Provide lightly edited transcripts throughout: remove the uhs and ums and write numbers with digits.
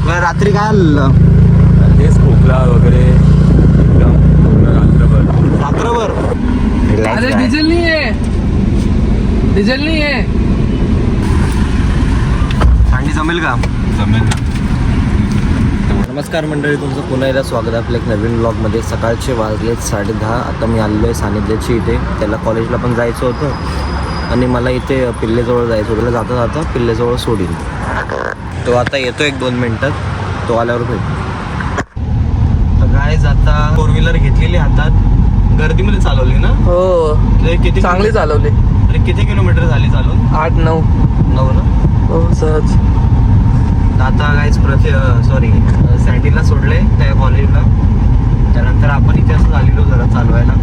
रात्री काय आलेलं? तेच खोकला वगैरे एकदम पूर्ण रात्रभर अरे डिझेल नाही आहे, डिझेल नाही आहे. थंडी जमेल का? जमेल ना. नमस्कार मंडळी, तुमचं पुन्हा एकदा स्वागत आहे आपल्या एक नवीन ब्लॉगमध्ये. सकाळचे वाजलेत 10:30. आता मी आलेलो आहे सानिध्याची इथे. त्याला कॉलेजला पण जायचं होतं आणि मला इथे पिल्लेजवळ जायचं होतं. जाता जाता पिल्लेजवळ सोडीन. तो आता येतो 1-2 मिनटात. तो आल्यावर भेट. तर गाईज आता 4 व्हीलर घेतलेली हातात. गर्दीमध्ये चालवली ना? हो, किती चांगली चालवली. अरे किती किलोमीटर झाली चालून? 8-9 ना? हो सहज. आता गाईज सँडीला सोडले त्या कॉलेजला. त्यानंतर आपण इथे असं झालेलो जरा चालवायला.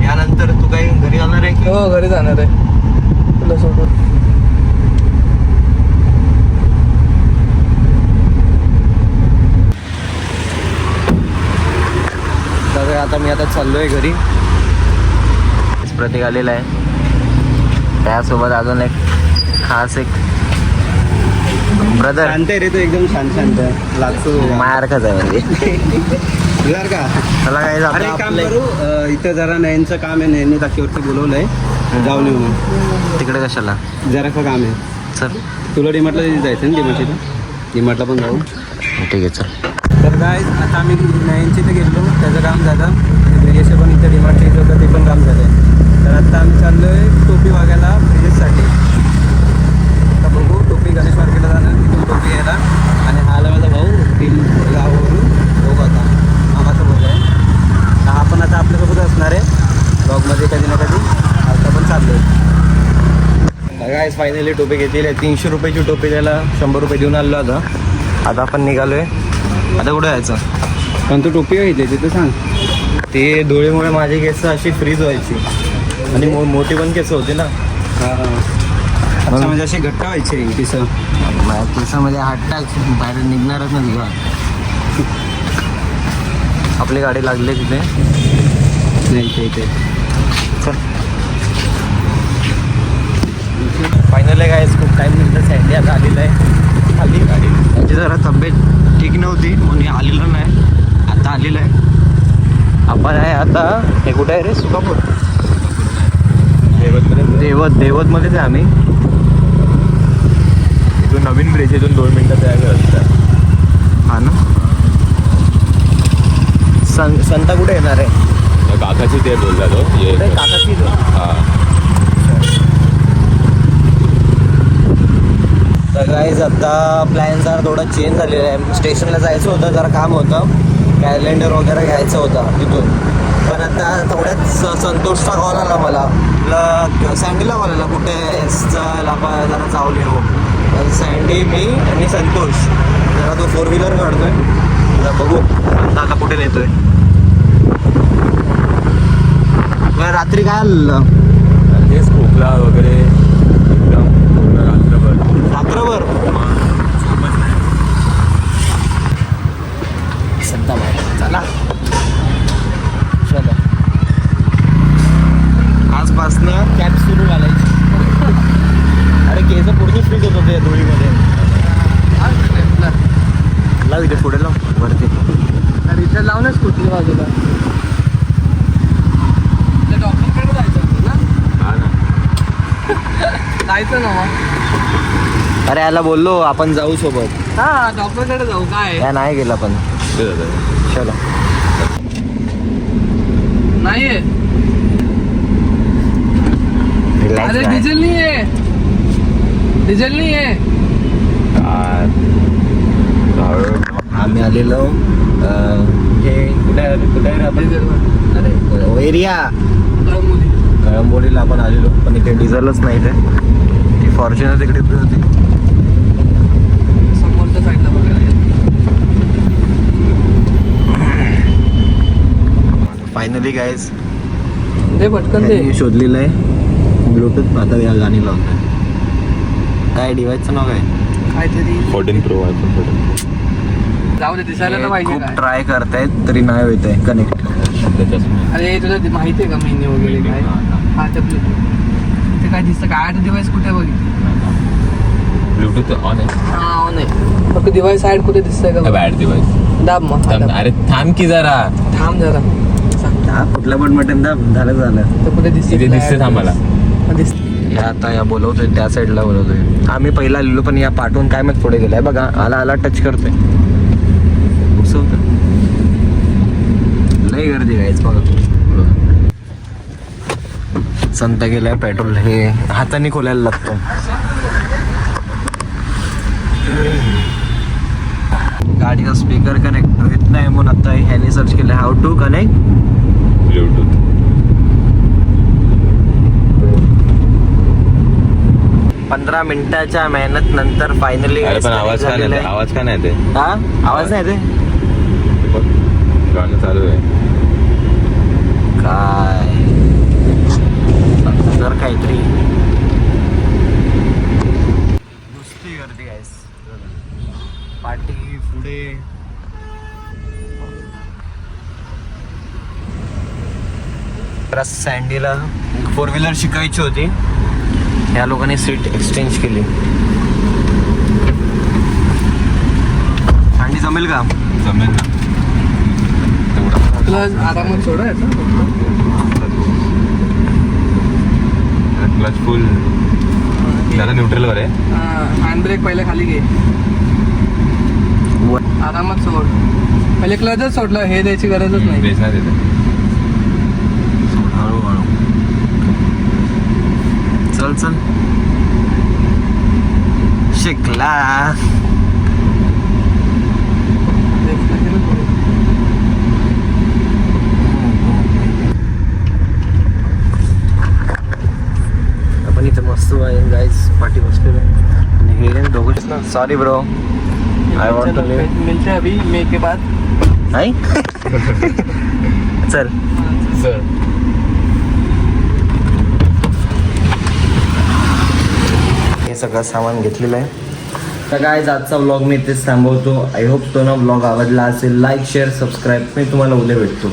यानंतर तू काही घरी जाणार आहे की? हो, घरी जाणार आहे तुला सोबत. तर आता मी चाललोय घरी. प्रतीक आलेला आहे. त्यासोबत अजून एक खास एक ब्रदर. शांत आहे रे तो, एकदम शांत लागतो मायारखाच आहे म्हणजे. जर का त्याला काय अरे एक काम करू, इथं जरा नयनचं काम आहे. नयनने टाकीवरती बोलवलंय, जाऊन येऊ मग. तिकडे कशाला? जरा का काम आहे. चल तुला डीमार्टला जायचं ना? डीमार्टला डीमार्टला पण जाऊ. ठीक आहे चल. तर काय आता आम्ही नयनच्या इथे गेलो, त्याचं काम झालं. ब्रिजेशचं पण इथं डीमार्टच्या इथं होतं, ते पण काम झालं. तर आता आम्ही चाललोय टोपी बघायला ब्रिजेशसाठी. आता बघू, टोपी गणेश मार्केटला जाणार, तिथून टोपी घ्यायला. आणि हा आला माझा भाऊ गावावरून. बघू आता मामाचं बोल आहे. तर हा पण आता आपल्यासोबत असणार आहे ब्लॉगमध्ये कधी ना कधी. आता पण चाललो आहे. काय फायनली टोपी घेतलेली आहे. 300 रुपयाची टोपी, त्याला 100 रुपये देऊन आलो. आता आपण निघालोय. आता कुठे जायचं? पण तू टोपी घ्यायची तिथं सांग. ते डोळेमुळे माझी केस अशी फ्रीज व्हायची आणि मोठी पण केस होती ना. हां हां, अच्छा, म्हणजे अशी घट्ट व्हायची रे केसं. केसामध्ये हट्टाच बाहेर निघणारच ना तुझा. आपली गाडी लागली तिथे. नाही इथे चल. फायनली काय खूप टाईम नंतर सँडी आता आलेलं आहे. आली गाडी. त्यांची जरा तब्येत ठीक नव्हती म्हणून आलेलं नाही. आता आलेलं आहे. आपण आहे आता. हे कुठे आहे रे? सुकापूर. देवतमध्येच आहे आम्ही. इथून नवीन ब्रिज, इथून 2 मिनिटात आहे रस्ता. हा ना. संता कुठे येणार आहे? काकाची ते बोलला तो ये काकाची. हां. तर गाईज आता प्लॅन जरा थोडा चेंज झालेला आहे. स्टेशनला जायचं होतं, जरा काम होतं. कॅलेंडर वगैरे घ्यायचं होतं तिथून. पण आता थोड्यात संतोषचा कॉल आला मला. सँडीला कॉल आला, कुठे चल आपण जरा जाऊन येऊ. सँडी, मी आणि संतोष. जरा तो 4 व्हीलर काढतोय. जरा बघू आता कुठे नेतोय. रात्री काय आलेलं? तेच खोकला वगैरे एकदम पूर्ण रात्रभर संता बाहेर. चला चला. आजपासनं कॅब सुरू घालायची. अरे केस पूर्ण फ्रीज होत होते धुळीमध्ये. लाव इथे पुढे लाव वरती. अरे इथे लाव ना स्कूटी बाजूला. डॉक्टरकडे जायचं होतं ना? जायचं ना मग. अरे याला बोललो आपण जाऊ सोबत. हा, डॉक्टरकडे जाऊ. काय या नाही गेला पण. चलो. नाहीये. अरे रिलॅक्स. डिझेल नाही आहे, डिझेल नाही आहे. आम्ही आलेलो हे कुठे आहे आपण? अरे एरिया मुली. कळंबोलीला आपण आलेलो, पण इथे डिझेलच नाही. ती फॉर्च्युनर तिकडे होती. समोरच्या साईडला बघायला. फायनली गाईज दे पटकन दे. शोधलेलं आहे ब्लूटूथ. आता या गाणी लावतोय. काय डिव्हाइसचं नाव काय? काहीतरी 14 Pro iPhone 14. जाऊ दे, दिसायला तर पाहिजे. खूप काय ट्राय करतायत तरी नाही होत आहे कनेक्ट. अरे तुला माहिती आहे का मेन्यू वगैरे काय? हा ते काय दिसतं काय? डिव्हाइस कुठे बघितलं? ब्लूटूथ ऑन आहे. हा ऑन आहे. फक्त दिवाळी साईड कुठे दिसतंय का? बॅड दिवस दाब मग हा, दाब. अरे थांब की जरा थांब जरा. हा कुठला पण मटन दाब झालं तर कुठे दिसते? इथे दिसते आम्हाला. दिसते. या आता या बोलवतोय त्या साईडला बोलवतोय. आम्ही पहिला आलेलो पण या पाठवून काय माहित पुढे गेलाय बघा. आला टच करतोय. घुसवतं. लय गर्दी गायच बघा. संत गेलाय पेट्रोल हे हाताने खोलायला लागतं. गाडीचा स्पीकर कनेक्ट होत नाही म्हणून आता ह्याने सर्च केलं हाऊ टू कनेक्ट ब्लूटूथ. 15 मिनिटाच्या मेहनत नंतर फायनली अरे पण आवाज का नाही आवाज का नाही ते हा आवाज नाही ते बघ, गाणं चालू आहे. काय जर काहीतरी नुसती गर्दी आहे. पाठी पुढे सँडीला 4 व्हीलर शिकायची होती. या लोकांनी सीट एक्सचेंज केली. सँडी जमेल का? जमेल ना तेवढा. तुला आरामात सोडायचं. क्लच फुल जरा न्यूट्रलवर आहे. हँड ब्रेक पहिले खाली घे. आरामात सोड. पहिले क्लचच सोडलं हे द्यायची गरजच नाही. ब्रेक नाही देते. हळूहळू चल शिकला. आपण इथे मस्त आहे गाईज पाठी बसलेलो आणि हे दोघंच ना. Sorry bro I want to leave. मिलते हैं अभी मे के बाद. नाही चल हे सगळं सामान घेतलेलं आहे. तर काय आजचा व्लॉग मी इथेच थांबवतो. आय होप तो ना व्लॉग आवडला असेल. लाईक शेअर सबस्क्राईब मी तुम्हाला उद्या भेटतो.